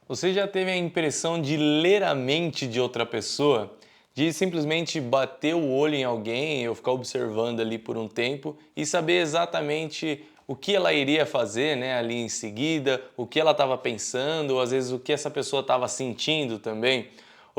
Você já teve a impressão de ler a mente de outra pessoa? De simplesmente bater o olho em alguém ou ficar observando ali por um tempo e saber exatamente o que ela iria fazer, né, ali em seguida, o que ela estava pensando, ou às vezes o que essa pessoa estava sentindo também?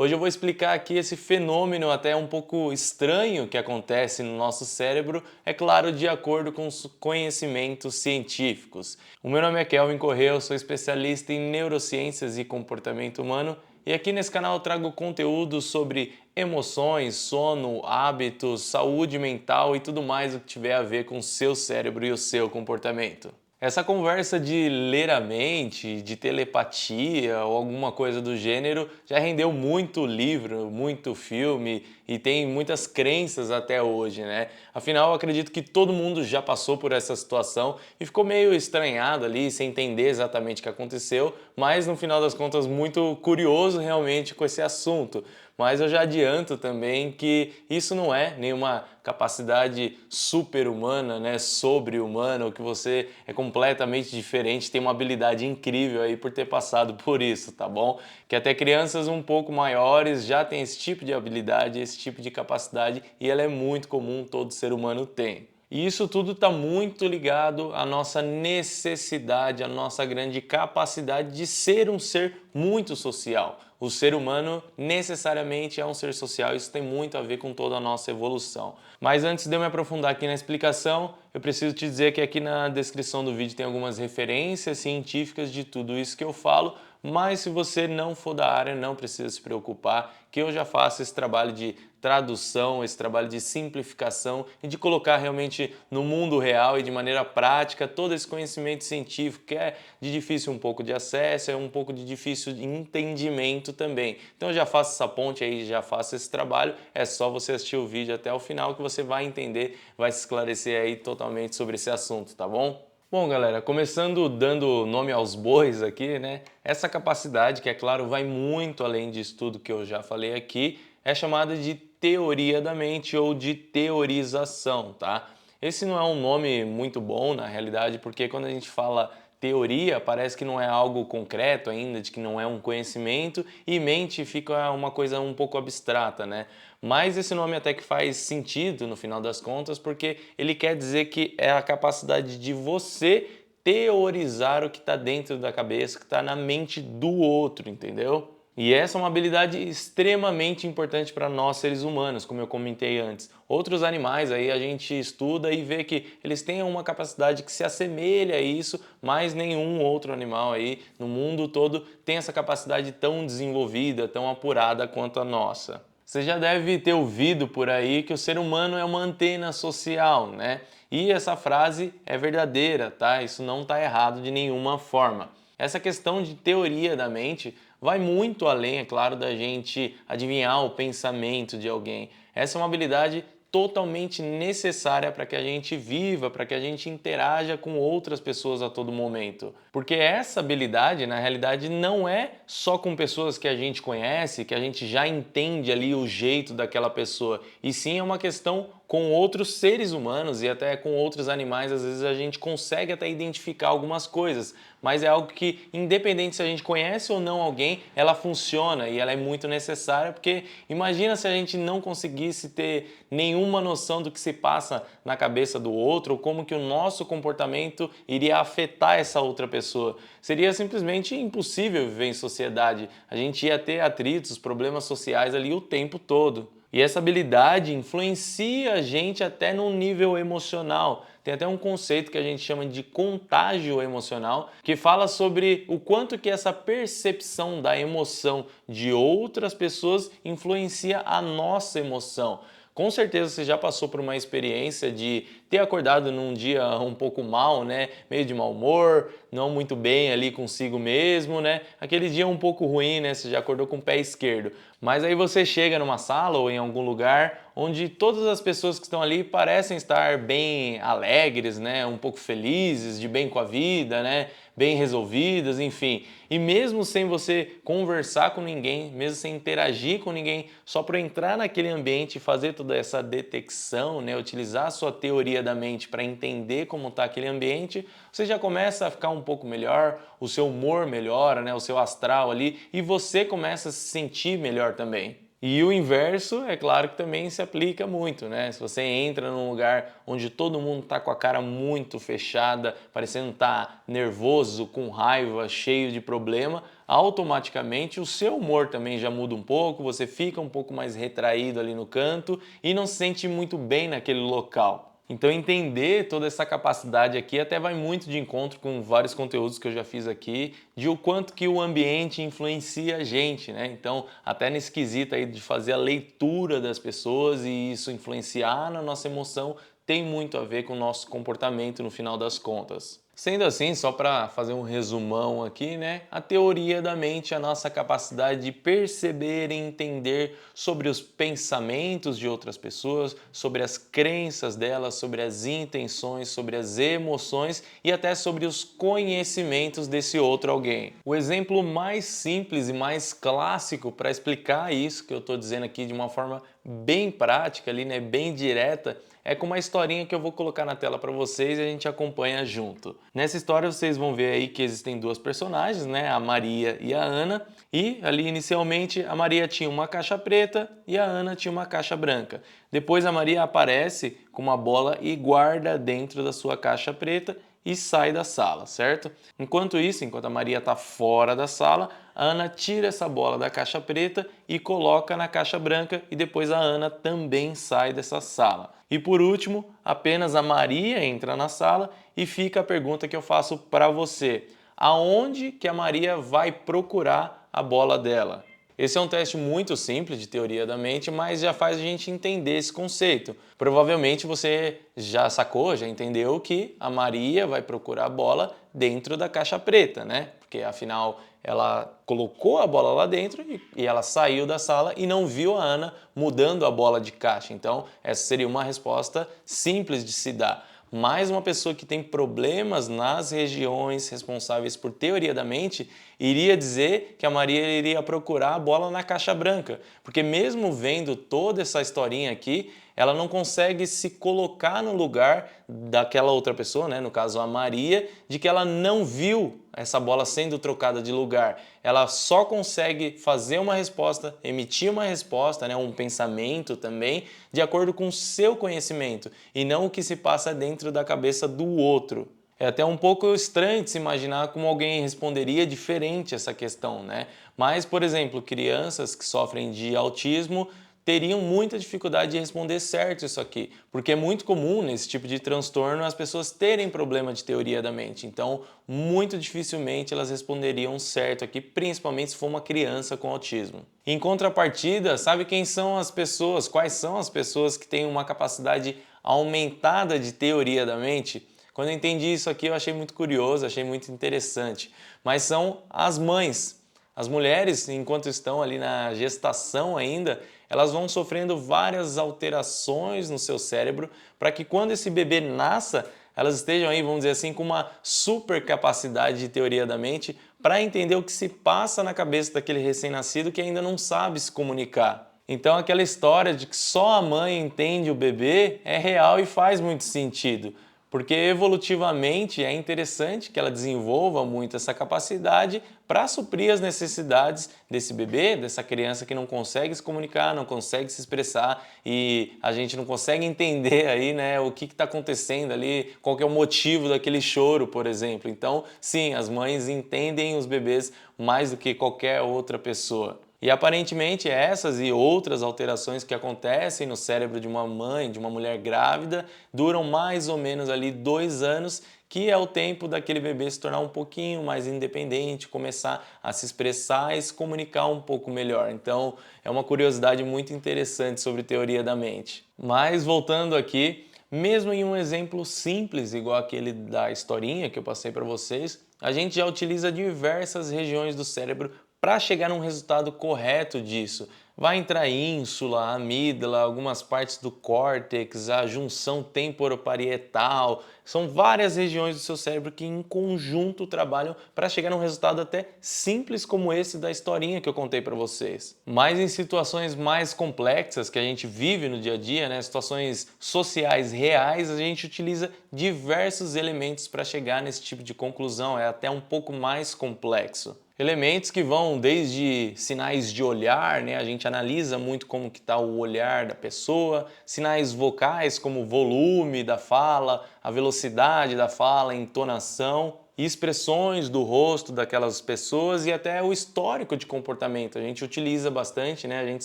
Hoje eu vou explicar aqui esse fenômeno até um pouco estranho que acontece no nosso cérebro, é claro, de acordo com os conhecimentos científicos. O meu nome é Kelvin Corrêa, eu sou especialista em neurociências e comportamento humano e aqui nesse canal eu trago conteúdo sobre emoções, sono, hábitos, saúde mental e tudo mais o que tiver a ver com o seu cérebro e o seu comportamento. Essa conversa de ler a mente, de telepatia ou alguma coisa do gênero já rendeu muito livro, muito filme e tem muitas crenças até hoje, né? Afinal, eu acredito que todo mundo já passou por essa situação e ficou meio estranhado ali, sem entender exatamente o que aconteceu, mas no final das contas muito curioso realmente com esse assunto. Mas eu já adianto também que isso não é nenhuma capacidade super-humana, né, sobre-humana, ou que você é completamente diferente, tem uma habilidade incrível aí por ter passado por isso, tá bom? Que até crianças um pouco maiores já têm esse tipo de habilidade, esse tipo de capacidade e ela é muito comum, todo ser humano tem. E isso tudo está muito ligado à nossa necessidade, à nossa grande capacidade de ser um ser muito social. O ser humano necessariamente é um ser social, isso tem muito a ver com toda a nossa evolução. Mas antes de eu me aprofundar aqui na explicação, eu preciso te dizer que aqui na descrição do vídeo tem algumas referências científicas de tudo isso que eu falo, mas se você não for da área, não precisa se preocupar, que eu já faço esse trabalho de tradução, esse trabalho de simplificação e de colocar realmente no mundo real e de maneira prática todo esse conhecimento científico que é de difícil um pouco de acesso, é um pouco de difícil de entendimento também. Então eu já faço essa ponte aí, já faço esse trabalho, é só você assistir o vídeo até o final que você vai entender, vai se esclarecer aí totalmente sobre esse assunto, tá bom? Bom, galera, começando dando nome aos bois aqui, né? Essa capacidade, que é claro, vai muito além disso tudo que eu já falei aqui, é chamada de teoria da mente ou de teorização, tá? Esse não é um nome muito bom na realidade, porque quando a gente fala teoria, parece que não é algo concreto ainda, de que não é um conhecimento, e mente fica uma coisa um pouco abstrata, né? Mas esse nome até que faz sentido no final das contas, porque ele quer dizer que é a capacidade de você teorizar o que está dentro da cabeça, o que está na mente do outro, entendeu? E essa é uma habilidade extremamente importante para nós seres humanos, como eu comentei antes. Outros animais aí a gente estuda e vê que eles têm uma capacidade que se assemelha a isso, mas nenhum outro animal aí no mundo todo tem essa capacidade tão desenvolvida, tão apurada quanto a nossa. Você já deve ter ouvido por aí que o ser humano é uma antena social, né? E essa frase é verdadeira, tá? Isso não está errado de nenhuma forma. Essa questão de teoria da mente vai muito além, é claro, da gente adivinhar o pensamento de alguém. Essa é uma habilidade totalmente necessária para que a gente viva, para que a gente interaja com outras pessoas a todo momento. Porque essa habilidade, na realidade, não é só com pessoas que a gente conhece, que a gente já entende ali o jeito daquela pessoa, e sim é uma questão com outros seres humanos e até com outros animais, às vezes a gente consegue até identificar algumas coisas, mas é algo que, independente se a gente conhece ou não alguém, ela funciona e ela é muito necessária, porque imagina se a gente não conseguisse ter nenhuma noção do que se passa na cabeça do outro, ou como que o nosso comportamento iria afetar essa outra pessoa. Seria simplesmente impossível viver em sociedade, a gente ia ter atritos, problemas sociais ali o tempo todo. E essa habilidade influencia a gente até num nível emocional. Tem até um conceito que a gente chama de contágio emocional, que fala sobre o quanto que essa percepção da emoção de outras pessoas influencia a nossa emoção. Com certeza você já passou por uma experiência de ter acordado num dia um pouco mal, né? Meio de mau humor, não muito bem ali consigo mesmo, né? Aquele dia um pouco ruim, né? Você já acordou com o pé esquerdo. Mas aí você chega numa sala ou em algum lugar onde todas as pessoas que estão ali parecem estar bem alegres, né? Um pouco felizes, de bem com a vida, né? Bem resolvidas, enfim. E mesmo sem você conversar com ninguém, mesmo sem interagir com ninguém, só por entrar naquele ambiente e fazer toda essa detecção, né? Utilizar a sua teoria teoria da mente para entender como está aquele ambiente, você já começa a ficar um pouco melhor, o seu humor melhora, né, o seu astral ali, e você começa a se sentir melhor também. E o inverso, é claro que também se aplica muito, né? Se você entra num lugar onde todo mundo tá com a cara muito fechada, parecendo estar nervoso, com raiva, cheio de problema, automaticamente o seu humor também já muda um pouco, você fica um pouco mais retraído ali no canto e não se sente muito bem naquele local. Então entender toda essa capacidade aqui até vai muito de encontro com vários conteúdos que eu já fiz aqui, de o quanto que o ambiente influencia a gente, né? Então, até nesse quesito aí de fazer a leitura das pessoas e isso influenciar na nossa emoção, tem muito a ver com o nosso comportamento no final das contas. Sendo assim, só para fazer um resumão aqui, né? A teoria da mente é a nossa capacidade de perceber e entender sobre os pensamentos de outras pessoas, sobre as crenças delas, sobre as intenções, sobre as emoções e até sobre os conhecimentos desse outro alguém. O exemplo mais simples e mais clássico para explicar isso que eu estou dizendo aqui de uma forma bem prática ali, né, bem direta, é com uma historinha que eu vou colocar na tela para vocês e a gente acompanha junto. Nessa história vocês vão ver aí que existem duas personagens, né, a Maria e a Ana, e ali inicialmente a Maria tinha uma caixa preta e a Ana tinha uma caixa branca. Depois a Maria aparece com uma bola e guarda dentro da sua caixa preta e sai da sala, certo? Enquanto isso, enquanto a Maria está fora da sala, a Ana tira essa bola da caixa preta e coloca na caixa branca e depois a Ana também sai dessa sala. E por último, apenas a Maria entra na sala e fica a pergunta que eu faço para você. Aonde que a Maria vai procurar a bola dela? Esse é um teste muito simples de teoria da mente, mas já faz a gente entender esse conceito. Provavelmente você já sacou, já entendeu que a Maria vai procurar a bola dentro da caixa preta, né? Porque afinal ela colocou a bola lá dentro e ela saiu da sala e não viu a Ana mudando a bola de caixa. Então, essa seria uma resposta simples de se dar. Mas uma pessoa que tem problemas nas regiões responsáveis por teoria da mente iria dizer que a Maria iria procurar a bola na caixa branca, porque mesmo vendo toda essa historinha aqui, ela não consegue se colocar no lugar daquela outra pessoa, né? No caso a Maria, de que ela não viu essa bola sendo trocada de lugar. Ela só consegue fazer uma resposta, emitir uma resposta, né? Um pensamento também, de acordo com o seu conhecimento e não o que se passa dentro da cabeça do outro. É até um pouco estranho de se imaginar como alguém responderia diferente essa questão, né? Mas, por exemplo, crianças que sofrem de autismo teriam muita dificuldade de responder certo isso aqui, porque é muito comum nesse tipo de transtorno as pessoas terem problema de teoria da mente, então muito dificilmente elas responderiam certo aqui, principalmente se for uma criança com autismo. Em contrapartida, sabe quem são as pessoas, quais são as pessoas que têm uma capacidade aumentada de teoria da mente? Quando eu entendi isso aqui eu achei muito curioso, achei muito interessante, mas são as mães. As mulheres, enquanto estão ali na gestação ainda, elas vão sofrendo várias alterações no seu cérebro para que quando esse bebê nasça, elas estejam aí, vamos dizer assim, com uma super capacidade de teoria da mente para entender o que se passa na cabeça daquele recém-nascido que ainda não sabe se comunicar. Então aquela história de que só a mãe entende o bebê é real e faz muito sentido. Porque evolutivamente é interessante que ela desenvolva muito essa capacidade para suprir as necessidades desse bebê, dessa criança que não consegue se comunicar, não consegue se expressar e a gente não consegue entender aí, né, o que está acontecendo ali, qual que é o motivo daquele choro, por exemplo. Então, sim, as mães entendem os bebês mais do que qualquer outra pessoa. E aparentemente essas e outras alterações que acontecem no cérebro de uma mãe, de uma mulher grávida, duram mais ou menos ali 2 anos, que é o tempo daquele bebê se tornar um pouquinho mais independente, começar a se expressar e se comunicar um pouco melhor. Então é uma curiosidade muito interessante sobre teoria da mente. Mas voltando aqui, mesmo em um exemplo simples, igual aquele da historinha que eu passei para vocês, a gente já utiliza diversas regiões do cérebro para chegar num resultado correto disso. Vai entrar ínsula, a amígdala, algumas partes do córtex, a junção temporoparietal. São várias regiões do seu cérebro que em conjunto trabalham para chegar num resultado até simples como esse da historinha que eu contei para vocês. Mas em situações mais complexas que a gente vive no dia a dia, né, situações sociais reais, a gente utiliza diversos elementos para chegar nesse tipo de conclusão. É até um pouco mais complexo. Elementos que vão desde sinais de olhar, né? A gente analisa muito como que está o olhar da pessoa, sinais vocais como o volume da fala, a velocidade da fala, a entonação, e expressões do rosto daquelas pessoas e até o histórico de comportamento. A gente utiliza bastante, né? A gente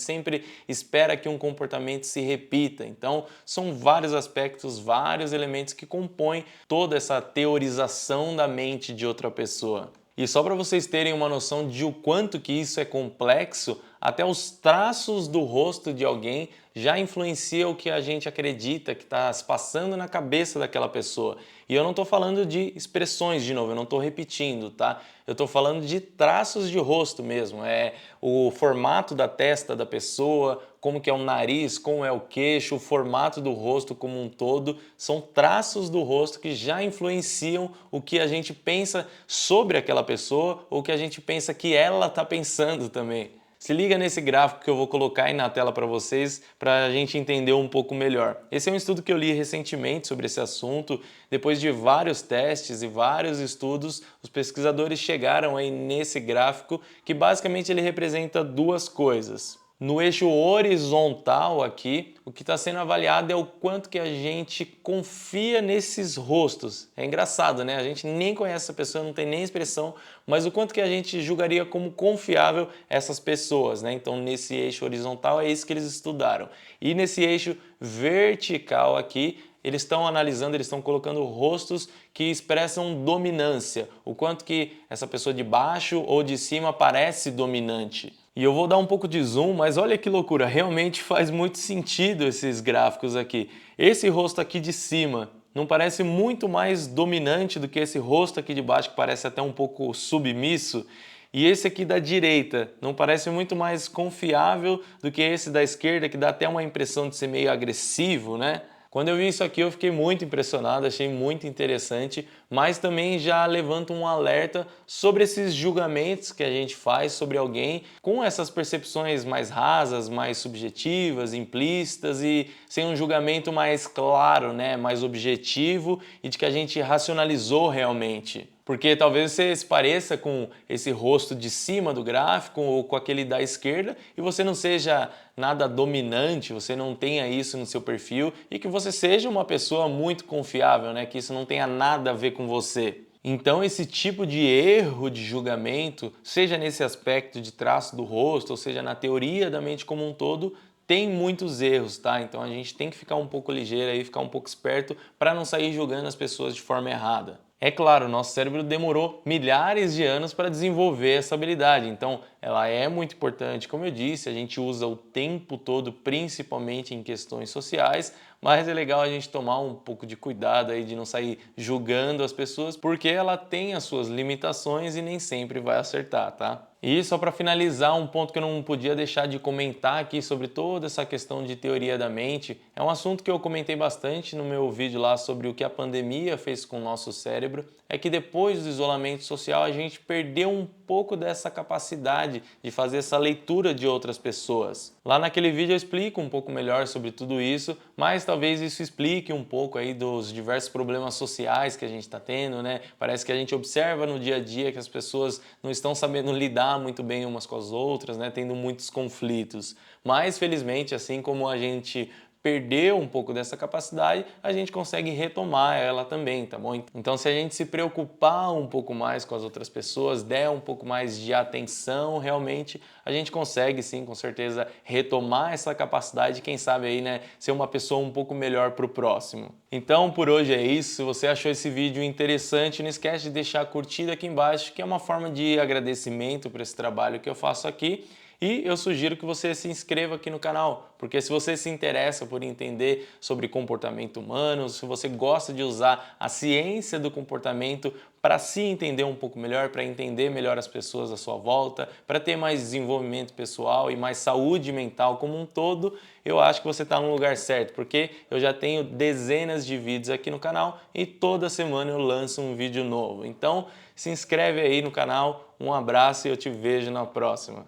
sempre espera que um comportamento se repita. Então, são vários aspectos, vários elementos que compõem toda essa teorização da mente de outra pessoa. E só para vocês terem uma noção de o quanto que isso é complexo, até os traços do rosto de alguém já influenciam o que a gente acredita que está se passando na cabeça daquela pessoa. E eu não estou falando de expressões de novo, eu não estou repetindo, tá? Eu estou falando de traços de rosto mesmo, é o formato da testa da pessoa, como que é o nariz, como é o queixo, o formato do rosto como um todo, são traços do rosto que já influenciam o que a gente pensa sobre aquela pessoa ou o que a gente pensa que ela está pensando também. Se liga nesse gráfico que eu vou colocar aí na tela para vocês, para a gente entender um pouco melhor. Esse é um estudo que eu li recentemente sobre esse assunto. Depois de vários testes e vários estudos, os pesquisadores chegaram aí nesse gráfico que basicamente ele representa duas coisas. No eixo horizontal aqui, o que está sendo avaliado é o quanto que a gente confia nesses rostos. É engraçado, né? A gente nem conhece essa pessoa, não tem nem expressão, mas o quanto que a gente julgaria como confiável essas pessoas, né? Então, nesse eixo horizontal é isso que eles estudaram. E nesse eixo vertical aqui, eles estão analisando, eles estão colocando rostos que expressam dominância, o quanto que essa pessoa de baixo ou de cima parece dominante. E eu vou dar um pouco de zoom, mas olha que loucura, realmente faz muito sentido esses gráficos aqui. Esse rosto aqui de cima não parece muito mais dominante do que esse rosto aqui de baixo, que parece até um pouco submisso? E esse aqui da direita não parece muito mais confiável do que esse da esquerda, que dá até uma impressão de ser meio agressivo, né? Quando eu vi isso aqui eu fiquei muito impressionado, achei muito interessante, mas também já levanta um alerta sobre esses julgamentos que a gente faz sobre alguém com essas percepções mais rasas, mais subjetivas, implícitas e sem um julgamento mais claro, né, mais objetivo e de que a gente racionalizou realmente. Porque talvez você se pareça com esse rosto de cima do gráfico ou com aquele da esquerda e você não seja nada dominante, você não tenha isso no seu perfil e que você seja uma pessoa muito confiável, né? Que isso não tenha nada a ver com você. Então esse tipo de erro de julgamento, seja nesse aspecto de traço do rosto, ou seja na teoria da mente como um todo, tem muitos erros, tá? Então a gente tem que ficar um pouco ligeiro aí, ficar um pouco esperto para não sair julgando as pessoas de forma errada. É claro, nosso cérebro demorou milhares de anos para desenvolver essa habilidade, então ela é muito importante. Como eu disse, a gente usa o tempo todo, principalmente em questões sociais, mas é legal a gente tomar um pouco de cuidado aí de não sair julgando as pessoas, porque ela tem as suas limitações e nem sempre vai acertar, tá? E só para finalizar, um ponto que eu não podia deixar de comentar aqui sobre toda essa questão de teoria da mente, é um assunto que eu comentei bastante no meu vídeo lá sobre o que a pandemia fez com o nosso cérebro, é que depois do isolamento social a gente perdeu um pouco dessa capacidade de fazer essa leitura de outras pessoas. Lá naquele vídeo eu explico um pouco melhor sobre tudo isso, mas talvez isso explique um pouco aí dos diversos problemas sociais que a gente está tendo, né? Parece que a gente observa no dia a dia que as pessoas não estão sabendo lidar muito bem umas com as outras, né? Tendo muitos conflitos. Mas felizmente, assim como a gente perdeu um pouco dessa capacidade, a gente consegue retomar ela também, tá bom? Então, se a gente se preocupar um pouco mais com as outras pessoas, der um pouco mais de atenção, realmente a gente consegue sim, com certeza, retomar essa capacidade, quem sabe aí, né, ser uma pessoa um pouco melhor para o próximo. Então, por hoje é isso. Se você achou esse vídeo interessante, não esquece de deixar a curtida aqui embaixo, que é uma forma de agradecimento por esse trabalho que eu faço aqui. E eu sugiro que você se inscreva aqui no canal, porque se você se interessa por entender sobre comportamento humano, se você gosta de usar a ciência do comportamento para se entender um pouco melhor, para entender melhor as pessoas à sua volta, para ter mais desenvolvimento pessoal e mais saúde mental como um todo, eu acho que você está no lugar certo, porque eu já tenho dezenas de vídeos aqui no canal e toda semana eu lanço um vídeo novo. Então, se inscreve aí no canal, um abraço e eu te vejo na próxima.